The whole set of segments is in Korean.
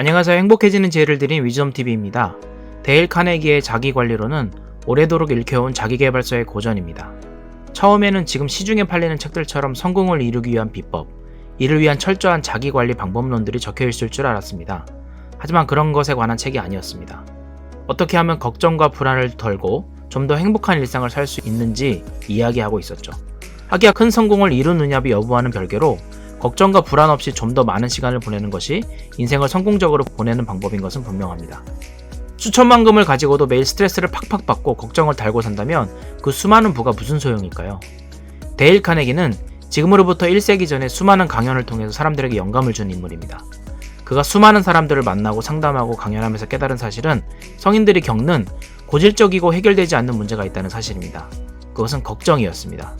안녕하세요. 행복해지는 지혜를 드린 위즈덤TV입니다. 데일 카네기의 자기관리론은 오래도록 읽혀온 자기계발서의 고전입니다. 처음에는 지금 시중에 팔리는 책들처럼 성공을 이루기 위한 비법, 이를 위한 철저한 자기관리 방법론들이 적혀있을 줄 알았습니다. 하지만 그런 것에 관한 책이 아니었습니다. 어떻게 하면 걱정과 불안을 덜고 좀 더 행복한 일상을 살 수 있는지 이야기하고 있었죠. 하기야 큰 성공을 이루느냐비 여부와는 별개로 걱정과 불안 없이 좀 더 많은 시간을 보내는 것이 인생을 성공적으로 보내는 방법인 것은 분명합니다. 수천만금을 가지고도 매일 스트레스를 팍팍 받고 걱정을 달고 산다면 그 수많은 부가 무슨 소용일까요? 데일 카네기는 지금으로부터 1세기 전에 수많은 강연을 통해서 사람들에게 영감을 준 인물입니다. 그가 수많은 사람들을 만나고 상담하고 강연하면서 깨달은 사실은 성인들이 겪는 고질적이고 해결되지 않는 문제가 있다는 사실입니다. 그것은 걱정이었습니다.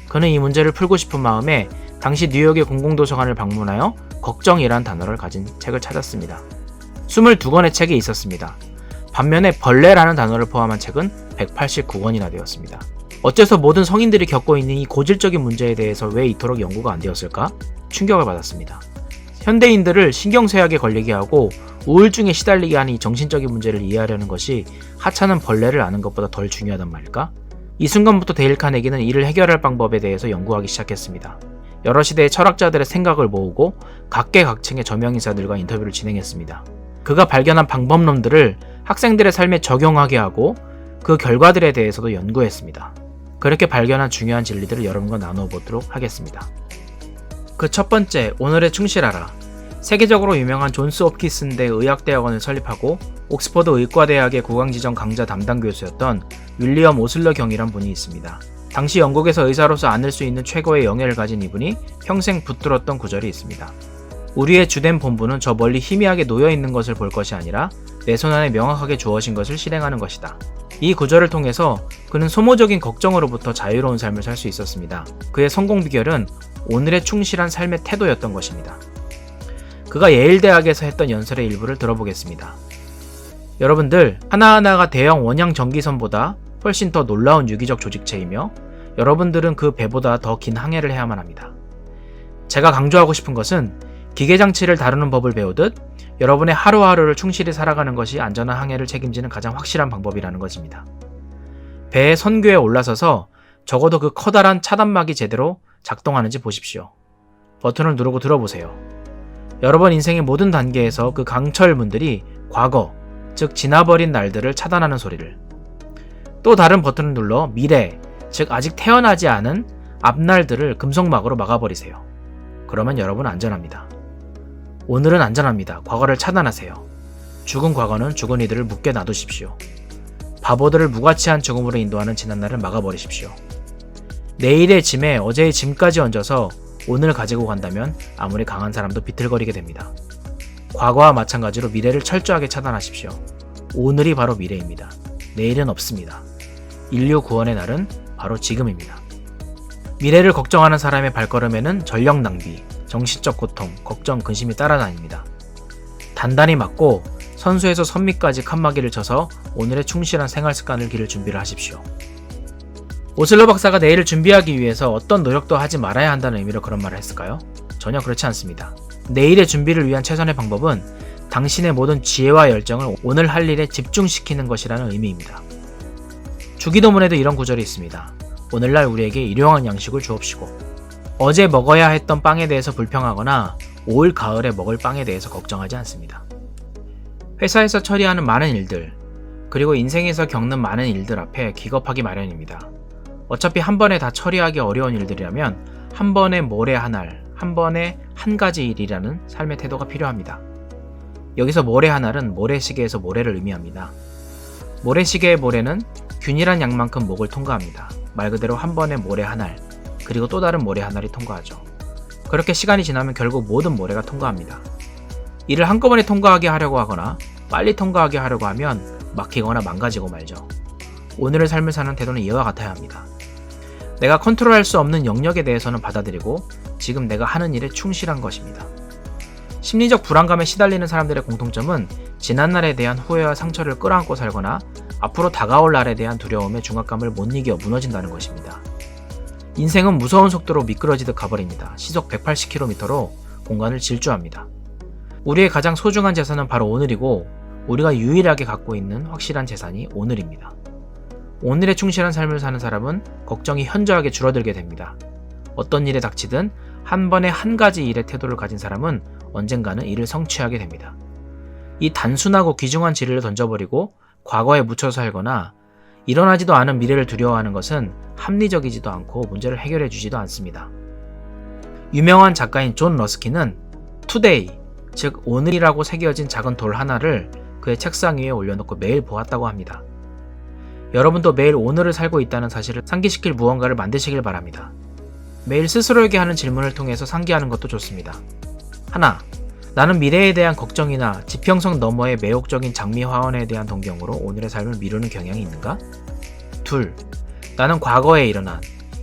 그는 이 문제를 풀고 싶은 마음에 당시 뉴욕의 공공도서관을 방문하여 걱정이란 단어를 가진 책을 찾았습니다. 22권의 책이 있었습니다. 반면에 벌레라는 단어를 포함한 책은 189권이나 되었습니다. 어째서 모든 성인들이 겪고 있는 이 고질적인 문제에 대해서 왜 이토록 연구가 안 되었을까? 충격을 받았습니다. 현대인들을 신경쇠약에 걸리게 하고 우울증에 시달리게 하는 이 정신적인 문제를 이해하려는 것이 하찮은 벌레를 아는 것보다 덜 중요하단 말일까? 이 순간부터 데일 카네기는 이를 해결할 방법에 대해서 연구하기 시작했습니다. 여러 시대의 철학자들의 생각을 모으고 각계각층의 저명인사들과 인터뷰를 진행했습니다. 그가 발견한 방법론들을 학생들의 삶에 적용하게 하고 그 결과들에 대해서도 연구했습니다. 그렇게 발견한 중요한 진리들을 여러분과 나누어 보도록 하겠습니다. 그 첫 번째, 오늘에 충실하라. 세계적으로 유명한 존스 홉킨스대 의학대학원을 설립하고 옥스퍼드 의과대학의 구강지정 강좌 담당 교수였던 윌리엄 오슬러 경이란 분이 있습니다. 당시 영국에서 의사로서 안을 수 있는 최고의 영예를 가진 이분이 평생 붙들었던 구절이 있습니다. 우리의 주된 본분은 저 멀리 희미하게 놓여있는 것을 볼 것이 아니라 내 손안에 명확하게 주어진 것을 실행하는 것이다. 이 구절을 통해서 그는 소모적인 걱정으로부터 자유로운 삶을 살 수 있었습니다. 그의 성공 비결은 오늘의 충실한 삶의 태도였던 것입니다. 그가 예일대학에서 했던 연설의 일부를 들어보겠습니다. 여러분들, 하나하나가 대형 원양 전기선보다 훨씬 더 놀라운 유기적 조직체이며 여러분들은 그 배보다 더 긴 항해를 해야만 합니다. 제가 강조하고 싶은 것은 기계장치를 다루는 법을 배우듯 여러분의 하루하루를 충실히 살아가는 것이 안전한 항해를 책임지는 가장 확실한 방법이라는 것입니다. 배의 선교에 올라서서 적어도 그 커다란 차단막이 제대로 작동하는지 보십시오. 버튼을 누르고 들어보세요. 여러분 인생의 모든 단계에서 그 강철문들이 과거, 즉 지나버린 날들을 차단하는 소리를, 또 다른 버튼을 눌러 미래, 즉 아직 태어나지 않은 앞날들을 금속막으로 막아버리세요. 그러면 여러분은 안전합니다. 오늘은 안전합니다. 과거를 차단하세요. 죽은 과거는 죽은 이들을 묻게 놔두십시오. 바보들을 무가치한 죽음으로 인도하는 지난날을 막아버리십시오. 내일의 짐에 어제의 짐까지 얹어서 오늘 가지고 간다면 아무리 강한 사람도 비틀거리게 됩니다. 과거와 마찬가지로 미래를 철저하게 차단하십시오. 오늘이 바로 미래입니다. 내일은 없습니다. 인류 구원의 날은 바로 지금입니다. 미래를 걱정하는 사람의 발걸음에는 전력 낭비, 정신적 고통, 걱정, 근심이 따라다닙니다. 단단히 맞고 선수에서 선미까지 칸막이를 쳐서 오늘의 충실한 생활 습관을 기를 준비를 하십시오. 오슬러 박사가 내일을 준비하기 위해서 어떤 노력도 하지 말아야 한다는 의미로 그런 말을 했을까요? 전혀 그렇지 않습니다. 내일의 준비를 위한 최선의 방법은 당신의 모든 지혜와 열정을 오늘 할 일에 집중시키는 것이라는 의미입니다. 주기도문에도 이런 구절이 있습니다. 오늘날 우리에게 일용할 양식을 주옵시고. 어제 먹어야 했던 빵에 대해서 불평하거나 올 가을에 먹을 빵에 대해서 걱정하지 않습니다. 회사에서 처리하는 많은 일들, 그리고 인생에서 겪는 많은 일들 앞에 기겁하기 마련입니다. 어차피 한 번에 다 처리하기 어려운 일들이라면 한 번에 모레 한 알, 한 번에 한 가지 일이라는 삶의 태도가 필요합니다. 여기서 모레 한 알은 모래시계에서 모래를 의미합니다. 모래시계의 모래는 균일한 양만큼 목을 통과합니다. 말 그대로 한 번에 모래 한 알, 그리고 또 다른 모래 한 알이 통과하죠. 그렇게 시간이 지나면 결국 모든 모래가 통과합니다. 이를 한꺼번에 통과하게 하려고 하거나 빨리 통과하게 하려고 하면 막히거나 망가지고 말죠. 오늘의 삶을 사는 태도는 이와 같아야 합니다. 내가 컨트롤할 수 없는 영역에 대해서는 받아들이고 지금 내가 하는 일에 충실한 것입니다. 심리적 불안감에 시달리는 사람들의 공통점은 지난날에 대한 후회와 상처를 끌어안고 살거나 앞으로 다가올 날에 대한 두려움에 중압감을 못 이겨 무너진다는 것입니다. 인생은 무서운 속도로 미끄러지듯 가버립니다. 시속 180km로 공간을 질주합니다. 우리의 가장 소중한 재산은 바로 오늘이고 우리가 유일하게 갖고 있는 확실한 재산이 오늘입니다. 오늘에 충실한 삶을 사는 사람은 걱정이 현저하게 줄어들게 됩니다. 어떤 일에 닥치든 한 번에 한 가지 일의 태도를 가진 사람은 언젠가는 이를 성취하게 됩니다. 이 단순하고 귀중한 진리를 던져버리고 과거에 묻혀 살거나 일어나지도 않은 미래를 두려워하는 것은 합리적이지도 않고 문제를 해결해 주지도 않습니다. 유명한 작가인 존 러스킨은 투데이, 즉 오늘이라고 새겨진 작은 돌 하나를 그의 책상 위에 올려놓고 매일 보았다고 합니다. 여러분도 매일 오늘을 살고 있다는 사실을 상기시킬 무언가를 만드시길 바랍니다. 매일 스스로에게 하는 질문을 통해서 상기하는 것도 좋습니다. 하나, 나는 미래에 대한 걱정이나 지평선 너머의 매혹적인 장미 화원에 대한 동경으로 오늘의 삶을 미루는 경향이 있는가? 둘, 나는 과거에 일어난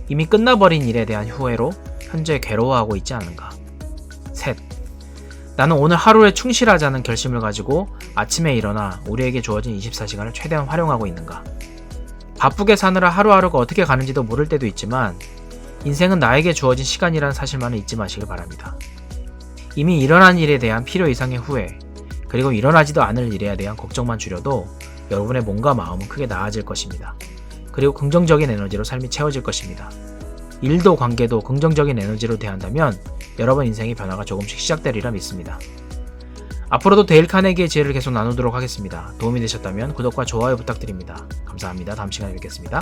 이미 끝나버린 일에 대한 후회로 현재 괴로워하고 있지 않은가? 셋, 나는 오늘 하루에 충실하자는 결심을 가지고 아침에 일어나 우리에게 주어진 24시간을 최대한 활용하고 있는가? 바쁘게 사느라 하루하루가 어떻게 가는지도 모를 때도 있지만 인생은 나에게 주어진 시간이라는 사실만은 잊지 마시길 바랍니다. 이미 일어난 일에 대한 필요 이상의 후회, 그리고 일어나지도 않을 일에 대한 걱정만 줄여도 여러분의 몸과 마음은 크게 나아질 것입니다. 그리고 긍정적인 에너지로 삶이 채워질 것입니다. 일도 관계도 긍정적인 에너지로 대한다면 여러분 인생의 변화가 조금씩 시작되리라 믿습니다. 앞으로도 데일 카네기의 지혜를 계속 나누도록 하겠습니다. 도움이 되셨다면 구독과 좋아요 부탁드립니다. 감사합니다. 다음 시간에 뵙겠습니다.